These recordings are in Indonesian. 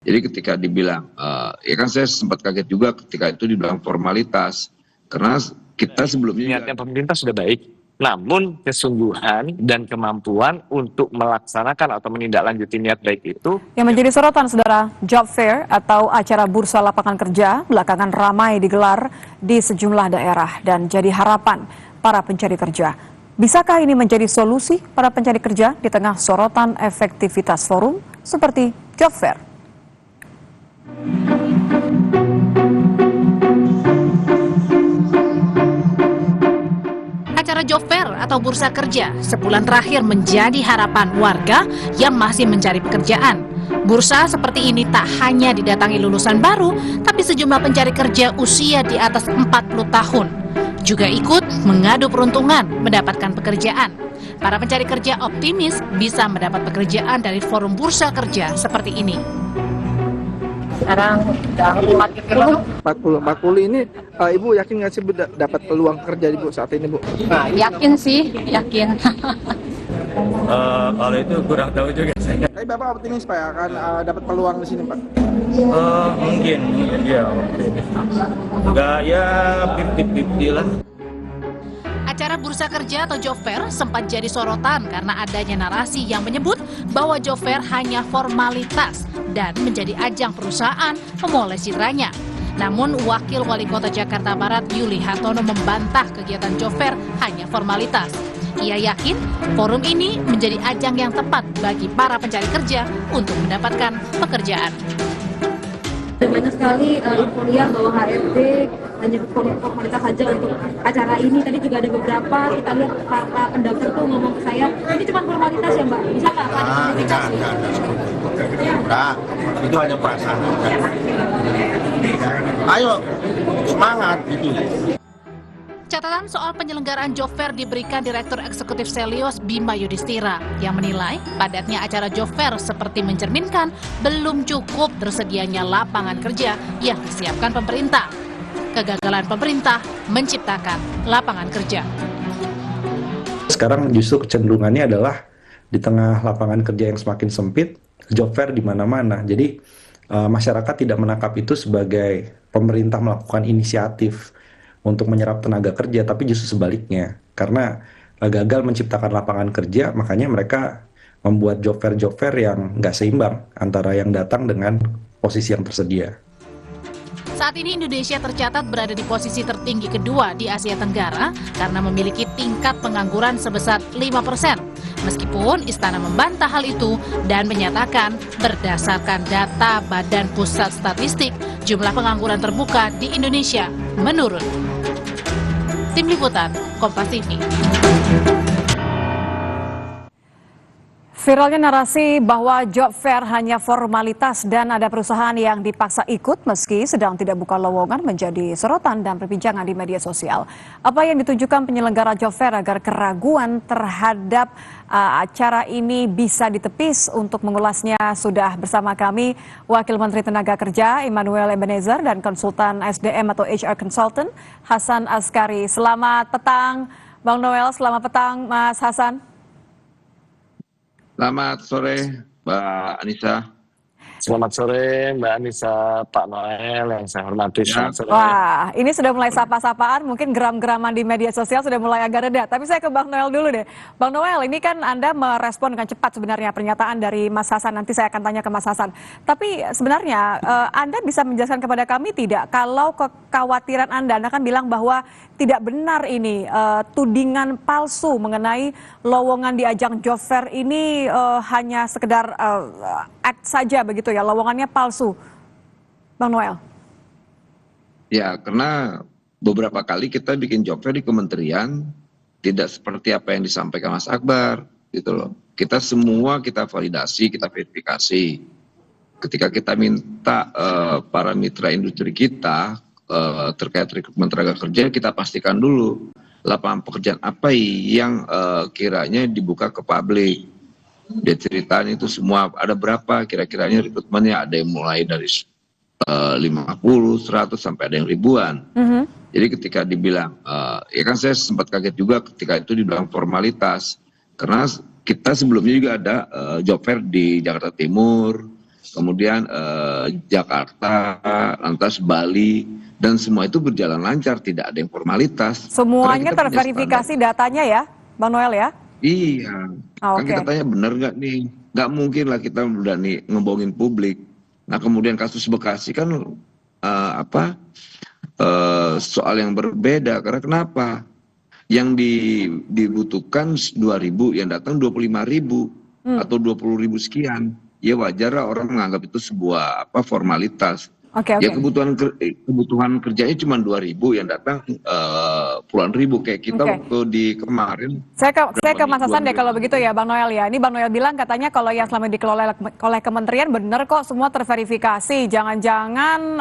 Jadi ketika dibilang, ya kan saya sempat kaget juga ketika itu dibilang formalitas, karena kita sebelumnya Niatnya pemerintah sudah baik, namun kesungguhan dan kemampuan untuk melaksanakan atau menindaklanjuti niat baik itu Yang menjadi sorotan, saudara, job fair atau acara bursa lapangan kerja belakangan ramai digelar di sejumlah daerah dan jadi harapan para pencari kerja. Bisakah ini menjadi solusi para pencari kerja di tengah sorotan efektivitas forum seperti job fair? Acara job fair atau bursa kerja sebulan terakhir menjadi harapan warga yang masih mencari pekerjaan. Bursa seperti ini tak hanya didatangi lulusan baru, tapi sejumlah pencari kerja usia di atas 40 tahun juga ikut mengadu peruntungan mendapatkan pekerjaan. Para pencari kerja optimis bisa mendapat pekerjaan dari forum bursa kerja seperti ini. Sekarang udah 40 ini, Ibu yakin nggak sih Bu dapat peluang kerja Ibu saat ini Bu? Nah, yakin sih, yakin. Kalau itu kurang tahu juga saya. Tapi Bapak optimis Pak akan dapat peluang di sini Pak? Mungkin ya optimis. Enggak ya 50-50 lah. Acara bursa kerja atau job fair sempat jadi sorotan karena adanya narasi yang menyebut bahwa job fair hanya formalitas dan menjadi ajang perusahaan memoles citranya. Namun Wakil Wali Kota Jakarta Barat Yuli Hartono membantah kegiatan job fair hanya formalitas. Ia yakin forum ini menjadi ajang yang tepat bagi para pencari kerja untuk mendapatkan pekerjaan. Banyak sekali info bahwa HRD hanya formalitas saja untuk acara ini. Tadi juga ada beberapa, kita lihat para pendaftar tuh ngomong ke saya, ini cuma formalitas ya Mbak, bisa nggak ada verifikasi? Enggak, itu hanya perasaan. Ayo, semangat gitu. Catatan soal penyelenggaraan job fair diberikan Direktur Eksekutif Selios Bima Yudhistira yang menilai padatnya acara job fair seperti mencerminkan belum cukup tersedianya lapangan kerja yang disiapkan pemerintah. Kegagalan pemerintah menciptakan lapangan kerja. Sekarang justru kecenderungannya adalah di tengah lapangan kerja yang semakin sempit, job fair di mana-mana. Jadi masyarakat tidak menangkap itu sebagai pemerintah melakukan inisiatif untuk menyerap tenaga kerja, tapi justru sebaliknya. Karena gagal menciptakan lapangan kerja, makanya mereka membuat job fair yang nggak seimbang antara yang datang dengan posisi yang tersedia. Saat ini Indonesia tercatat berada di posisi tertinggi kedua di Asia Tenggara karena memiliki tingkat pengangguran sebesar 5%. Meskipun Istana membantah hal itu dan menyatakan berdasarkan data Badan Pusat Statistik, jumlah pengangguran terbuka di Indonesia menurun. Tim Liputan, Kompas TV. Viralnya narasi bahwa job fair hanya formalitas dan ada perusahaan yang dipaksa ikut meski sedang tidak buka lowongan menjadi sorotan dan perbincangan di media sosial. Apa yang ditujukan penyelenggara job fair agar keraguan terhadap acara ini bisa ditepis? Untuk mengulasnya sudah bersama kami Wakil Menteri Tenaga Kerja Immanuel Ebenezer dan konsultan SDM atau HR Consultant Hasan Askari. Selamat petang Bang Noel, selamat petang Mas Hasan. Selamat sore, Mbak Anissa. Selamat sore Mbak Anissa, Pak Noel yang saya hormati. Selamat sore. Wah, ini sudah mulai sapa-sapaan, mungkin geram-geraman di media sosial sudah mulai agak reda. Tapi saya ke Bang Noel dulu deh. Bang Noel, ini kan Anda merespon dengan cepat sebenarnya pernyataan dari Mas Hasan. Nanti saya akan tanya ke Mas Hasan. Tapi sebenarnya Anda bisa menjelaskan kepada kami tidak, kalau kekhawatiran Anda kan bilang bahwa tidak benar ini tudingan palsu mengenai lowongan di ajang job fair ini hanya sekedar act saja begitu ya, lowongannya palsu. Bang Noel. Ya, karena beberapa kali kita bikin job fair di kementerian tidak seperti apa yang disampaikan Mas Akbar gitu loh. Kita semua kita validasi, kita verifikasi. Ketika kita minta para mitra industri kita terkait rekrutmen tenaga kerja, kita pastikan dulu lapangan pekerjaan apa yang kiranya dibuka ke publik. Dia ceritain itu semua ada berapa kira-kiranya rekrutmennya, ada yang mulai dari 50, 100 sampai ada yang ribuan. Jadi ketika dibilang, ya kan saya sempat kaget juga ketika itu dibilang formalitas, karena kita sebelumnya juga ada job fair di Jakarta Timur, kemudian Jakarta, lantas Bali, dan semua itu berjalan lancar, tidak ada yang formalitas. Semuanya Karena kita punya terverifikasi datanya ya, Bang Noel ya? Iya, kan Oke. kita tanya benar nggak nih? Nggak mungkin lah kita berani ngebohongin publik. Nah kemudian kasus Bekasi kan soal yang berbeda. Karena kenapa? Yang dibutuhkan 2.000, yang datang 25.000 atau 20.000 sekian. Ya wajar lah orang menganggap itu sebuah formalitas. Oke, Ya oke. kebutuhan kerjanya cuma 2.000, yang datang puluhan ribu kayak kita Oke. waktu di kemarin. Saya ke berapa Mas Hasan deh ribuan kalau begitu ya, Bang Noel ya. Ini Bang Noel bilang katanya kalau yang selama dikelola oleh kementerian benar kok semua terverifikasi. Jangan-jangan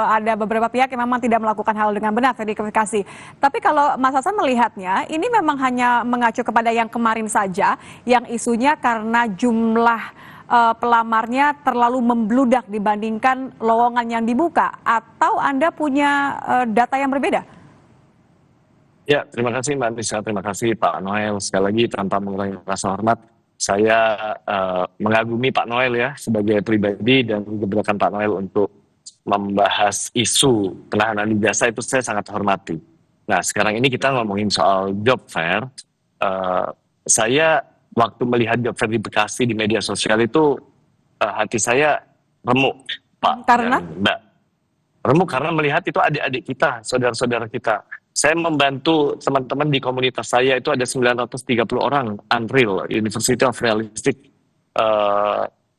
ada beberapa pihak yang memang tidak melakukan hal dengan benar verifikasi. Tapi kalau Mas Hasan melihatnya, ini memang hanya mengacu kepada yang kemarin saja, yang isunya karena jumlah pelamarnya terlalu membludak dibandingkan lowongan yang dibuka, atau Anda punya data yang berbeda? Ya, terima kasih Mbak Anissa, terima kasih Pak Noel. Sekali lagi tanpa mengurangi rasa hormat, saya mengagumi Pak Noel ya sebagai pribadi, dan kebijakan Pak Noel untuk membahas isu penahanan ijazah itu saya sangat hormati. Nah, sekarang ini kita ngomongin soal job fair. Saya waktu melihat job fair di Bekasi di media sosial itu hati saya remuk, Pak Karena? dan Mbak. Remuk karena melihat itu adik-adik kita, saudara-saudara kita. Saya membantu teman-teman di komunitas saya, itu ada 930 orang, Unreal, University of Realistic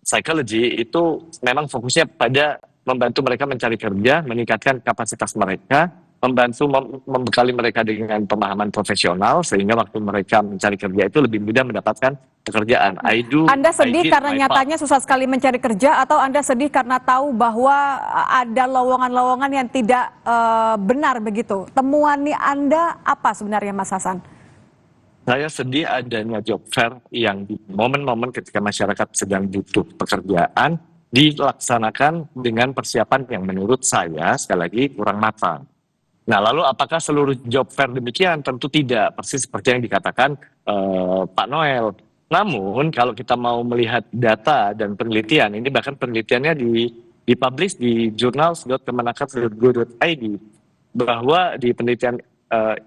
Psychology, itu memang fokusnya pada membantu mereka mencari kerja, meningkatkan kapasitas mereka, membantu membekali mereka dengan pemahaman profesional, sehingga waktu mereka mencari kerja itu lebih mudah mendapatkan pekerjaan. Anda sedih karena nyatanya susah sekali mencari kerja, atau Anda sedih karena tahu bahwa ada lowongan-lowongan yang tidak benar begitu? Temuan Anda apa sebenarnya, Mas Hasan? Saya sedih adanya job fair yang di momen-momen ketika masyarakat sedang butuh pekerjaan dilaksanakan dengan persiapan yang menurut saya sekali lagi kurang matang. Nah, lalu apakah seluruh job fair demikian? Tentu tidak, persis seperti yang dikatakan Pak Noel. Namun kalau kita mau melihat data dan penelitian, ini bahkan penelitiannya dipublish di journals.kemenaker.go.id, bahwa di penelitian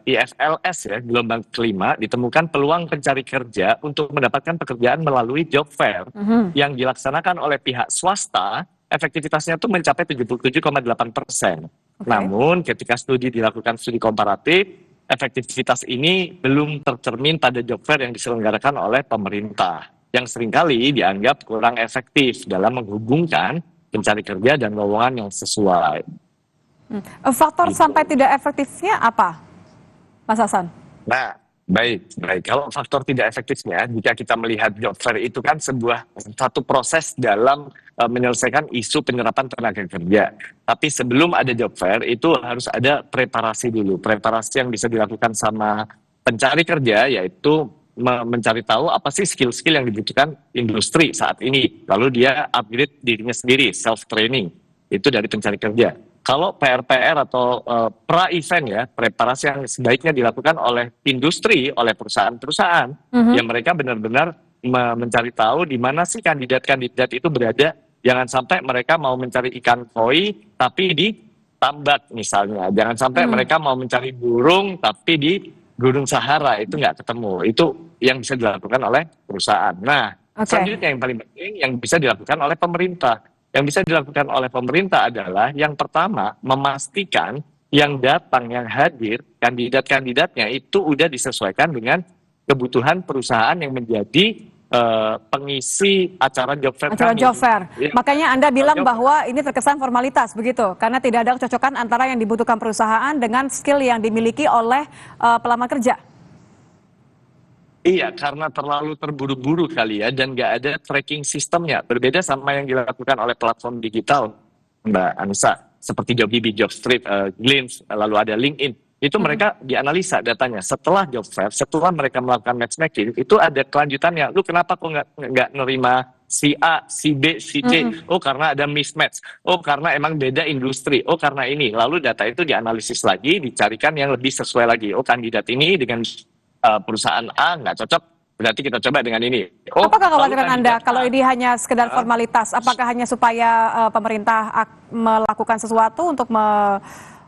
IFLS ya, gelombang kelima, ditemukan peluang pencari kerja untuk mendapatkan pekerjaan melalui job fair yang dilaksanakan oleh pihak swasta, efektivitasnya itu mencapai 77,8%. Namun ketika dilakukan studi komparatif, efektivitas ini belum tercermin pada job fair yang diselenggarakan oleh pemerintah, yang seringkali dianggap kurang efektif dalam menghubungkan pencari kerja dan lowongan yang sesuai. Faktor sampai tidak efektifnya apa, Mas Hasan? Nah, baik. Kalau faktor tidak efektifnya, jika kita melihat job fair itu kan satu proses dalam menyelesaikan isu penyerapan tenaga kerja. Tapi sebelum ada job fair itu harus ada preparasi dulu. Preparasi yang bisa dilakukan sama pencari kerja, yaitu mencari tahu apa sih skill-skill yang dibutuhkan industri saat ini. Lalu dia upgrade dirinya sendiri, self-training. Itu dari pencari kerja. Kalau PR atau pra-event ya, preparasi yang sebaiknya dilakukan oleh industri, oleh perusahaan-perusahaan, yang mereka benar-benar mencari tahu di mana sih kandidat-kandidat itu berada. Jangan sampai mereka mau mencari ikan koi tapi di tambak misalnya. Jangan sampai mereka mau mencari burung tapi di Gunung Sahara, itu nggak ketemu. Itu yang bisa dilakukan oleh perusahaan. Nah, selanjutnya yang paling penting yang bisa dilakukan oleh pemerintah. Yang bisa dilakukan oleh pemerintah adalah yang pertama, memastikan yang datang, yang hadir, kandidat-kandidatnya itu udah disesuaikan dengan kebutuhan perusahaan yang menjadi pengisi acara job fair. Acara job fair. Ya. Makanya Anda bilang bahwa ini terkesan formalitas begitu, karena tidak ada kecocokan antara yang dibutuhkan perusahaan dengan skill yang dimiliki oleh pelamar kerja. Iya, karena terlalu terburu-buru kali ya, dan nggak ada tracking sistemnya. Berbeda sama yang dilakukan oleh platform digital, Mbak Anissa, seperti Jobibi, Jobstreet, Glints, lalu ada LinkedIn. Itu mereka dianalisa datanya. Setelah job fair, setelah mereka melakukan matchmaking, itu ada kelanjutannya. Lu kenapa kok nggak nerima si A, si B, si C? Oh, karena ada mismatch. Oh, karena emang beda industri. Oh, karena ini. Lalu data itu dianalisis lagi, dicarikan yang lebih sesuai lagi. Oh, kandidat ini dengan perusahaan A nggak cocok, berarti kita coba dengan ini. Apa lalu kekhawatiran Anda kandidat kalau A. ini hanya sekedar formalitas? Apakah hanya supaya pemerintah melakukan sesuatu untuk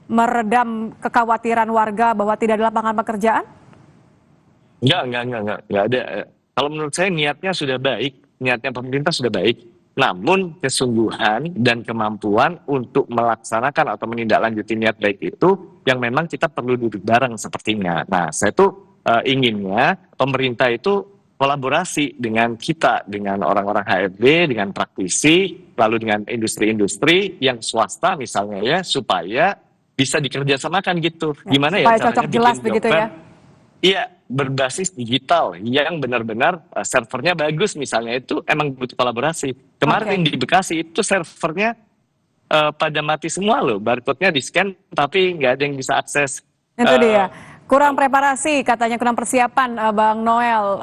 meredam kekhawatiran warga bahwa tidak ada lapangan pekerjaan? Enggak ada. Kalau menurut saya niatnya sudah baik, niatnya pemerintah sudah baik. Namun kesungguhan dan kemampuan untuk melaksanakan atau menindaklanjuti niat baik itu yang memang kita perlu duduk bareng sepertinya. Nah, saya tuh inginnya pemerintah itu kolaborasi dengan kita, dengan orang-orang HRD, dengan praktisi, lalu dengan industri-industri yang swasta misalnya ya, supaya bisa dikerjasamakan gitu. Gimana ya supaya caranya cocok jelas bikin begitu job fair? ya? Iya, berbasis digital yang benar-benar servernya bagus misalnya, itu emang butuh kolaborasi. Kemarin di Bekasi itu servernya pada mati semua loh, barcode-nya di-scan tapi nggak ada yang bisa akses. Itu dia. Kurang preparasi, katanya kurang persiapan, Bang Noel.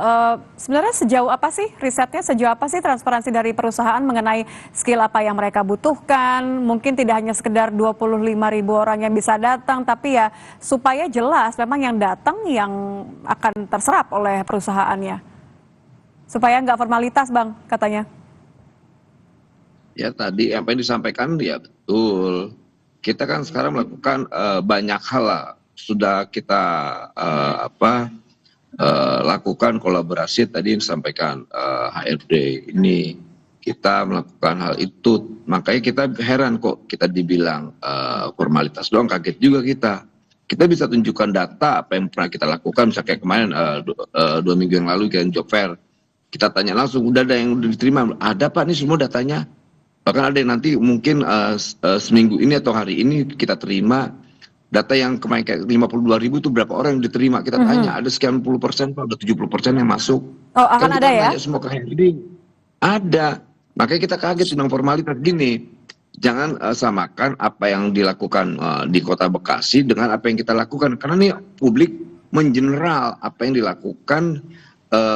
Sebenarnya sejauh apa sih risetnya, sejauh apa sih transparansi dari perusahaan mengenai skill apa yang mereka butuhkan? Mungkin tidak hanya sekedar 25.000 orang yang bisa datang, tapi ya supaya jelas memang yang datang yang akan terserap oleh perusahaannya. Supaya nggak formalitas, Bang, katanya. Ya tadi apa yang disampaikan ya betul. Kita kan sekarang melakukan banyak hal lah. Sudah kita lakukan kolaborasi tadi yang disampaikan HRD ini, kita melakukan hal itu, makanya kita heran kok kita dibilang formalitas doang, kaget juga kita bisa tunjukkan data apa yang pernah kita lakukan. Misalnya kayak kemarin 2 minggu yang lalu kan job fair, kita tanya langsung, udah ada yang udah diterima, ada Pak, ini semua datanya, bahkan ada yang nanti mungkin seminggu ini atau hari ini kita terima data yang kemarin kayak 52.000 itu berapa orang yang diterima, kita tanya, ada sekian puluh persen Pak, udah 70% yang masuk. Oh, akan kan ada kita ya? nanya semua ke HRD, ada. Makanya kita kaget tentang formalitas gini. Jangan samakan apa yang dilakukan di Kota Bekasi dengan apa yang kita lakukan, karena nih publik mengeneral apa yang dilakukan,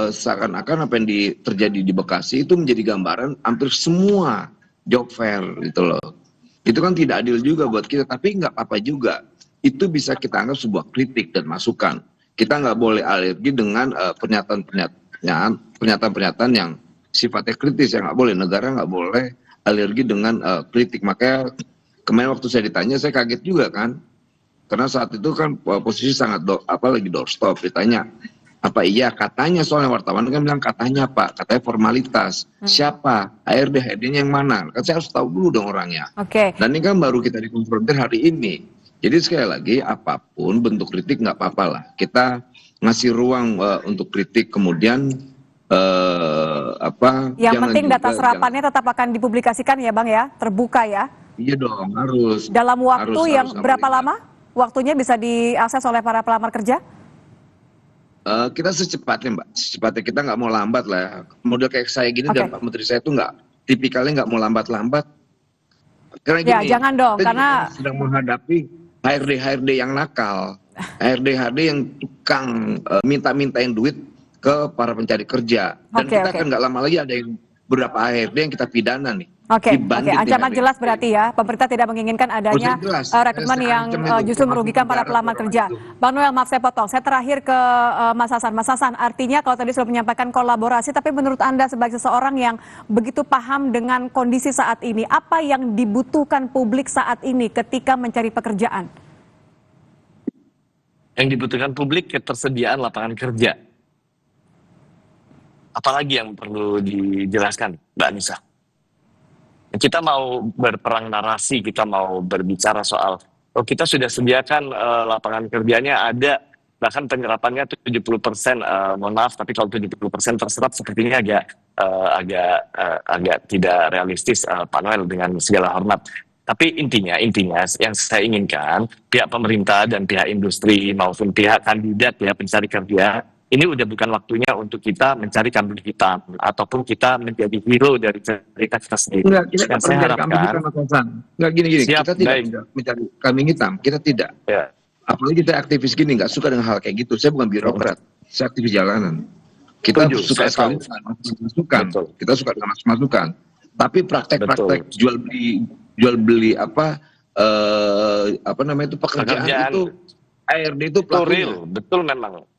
seakan-akan apa yang terjadi di Bekasi itu menjadi gambaran hampir semua job fair gitu loh. Itu kan tidak adil juga buat kita, tapi nggak apa-apa juga. Itu bisa kita anggap sebuah kritik dan masukan. Kita nggak boleh alergi dengan pernyataan-pernyataan yang sifatnya kritis, yang nggak boleh. Negara nggak boleh alergi dengan kritik. Makanya kemarin waktu saya ditanya, saya kaget juga kan, karena saat itu kan posisi sangat lagi doorstop. Ditanya apa iya, katanya, soalnya wartawan kan bilang katanya Pak, katanya formalitas. Siapa HRD-nya yang mana? Kan saya harus tahu dulu dong orangnya. Dan ini kan baru kita dikonfrontir hari ini. Jadi sekali lagi, apapun bentuk kritik nggak apa-apa lah. Kita ngasih ruang untuk kritik, kemudian yang penting data serapannya tetap akan dipublikasikan ya Bang ya, terbuka ya. Iya dong, harus. Dalam waktu yang berapa lama waktunya bisa diakses oleh para pelamar kerja? Kita secepatnya Mbak, secepatnya, kita nggak mau lambat lah ya. Model kayak saya gini dan Pak Menteri saya itu tipikalnya nggak mau lambat-lambat. Karena gini, ya jangan dong, karena sedang menghadapi HRD yang nakal, HRD yang tukang minta-mintain duit ke para pencari kerja. Dan kita akan nggak lama lagi ada yang beberapa HRD yang kita pidana nih. Oke, ancaman jelas berarti ya, pemerintah tidak menginginkan adanya rekrutmen yang justru merugikan para pelamar kerja. Bang Noel, maaf saya potong, saya terakhir ke Mas Hasan. Mas Hasan, artinya kalau tadi sudah menyampaikan kolaborasi, tapi menurut Anda sebagai seseorang yang begitu paham dengan kondisi saat ini, apa yang dibutuhkan publik saat ini ketika mencari pekerjaan? Yang dibutuhkan publik ketersediaan lapangan kerja. Apalagi yang perlu dijelaskan, Mbak Anissa? Kita mau berperang narasi, kita mau berbicara soal, kita sudah sediakan lapangan kerjanya ada, bahkan penyerapannya 70%, mohon maaf, tapi kalau 70% terserap sepertinya agak tidak realistis, Pak Noel, dengan segala hormat. Tapi intinya yang saya inginkan, pihak pemerintah dan pihak industri maupun pihak kandidat ya pencari kerja, ini udah bukan waktunya untuk kita mencari kambing hitam ataupun kita menjadi hero dari cerita kita sendiri. Enggak, kita yang saya harapkan. Enggak gini, siap, kita tidak mencari kambing hitam, kita tidak. Ya. Apalagi kita aktivis gini, nggak suka dengan hal kayak gitu. Saya bukan birokrat, saya aktivis jalanan. Kita suka sekali masukan, kita suka dengan masukan. Tapi praktek-praktek jual beli pekerjaan itu HRD itu real, betul memang.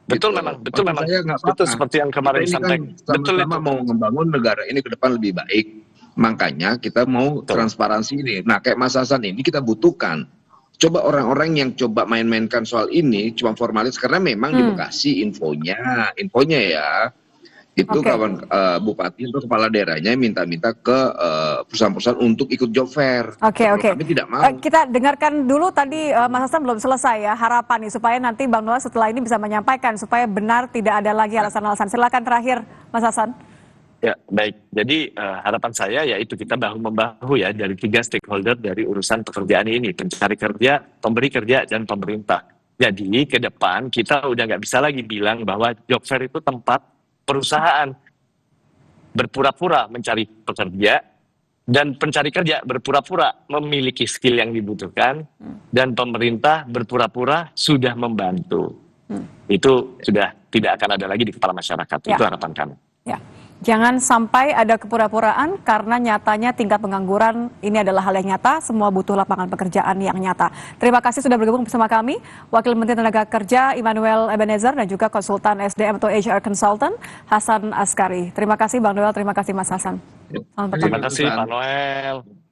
Betul Gitu memang, loh. betul Maksud memang. saya nggak Itu apa-apa. seperti yang kemarin Kita ini kan disampaikan. Betul sama-sama itu. mau membangun negara ini ke depan lebih baik. Makanya kita mau Betul. transparansi ini. Nah, kayak Mas Hasan ini kita butuhkan. Coba orang-orang yang coba main-mainkan soal ini cuma formalis karena memang di Bekasi infonya ya. Itu Oke. kawan bupati atau kepala daerahnya minta-minta ke perusahaan-perusahaan untuk ikut job fair. Oke, Kalau oke. kami tidak mau. Kita dengarkan dulu tadi Mas Hasan belum selesai ya harapan nih supaya nanti Bang Noel setelah ini bisa menyampaikan supaya benar tidak ada lagi alasan-alasan. Silakan terakhir Mas Hasan. Ya, baik. Jadi harapan saya yaitu kita bahu-membahu ya dari 3 stakeholder dari urusan pekerjaan ini, pencari kerja, pemberi kerja, dan pemerintah. Jadi ke depan kita udah nggak bisa lagi bilang bahwa job fair itu tempat perusahaan berpura-pura mencari pekerja dan pencari kerja berpura-pura memiliki skill yang dibutuhkan dan pemerintah berpura-pura sudah membantu. Itu sudah tidak akan ada lagi di kepala masyarakat. Ya. Itu harapan kami. Ya. Jangan sampai ada kepura-puraan karena nyatanya tingkat pengangguran ini adalah hal yang nyata, semua butuh lapangan pekerjaan yang nyata. Terima kasih sudah bergabung bersama kami, Wakil Menteri Tenaga Kerja Immanuel Ebenezer dan juga konsultan SDM atau HR Consultant Hasan Askari. Terima kasih Bang Noel, terima kasih Mas Hasan. Selamat petang. Terima kasih Pak Noel.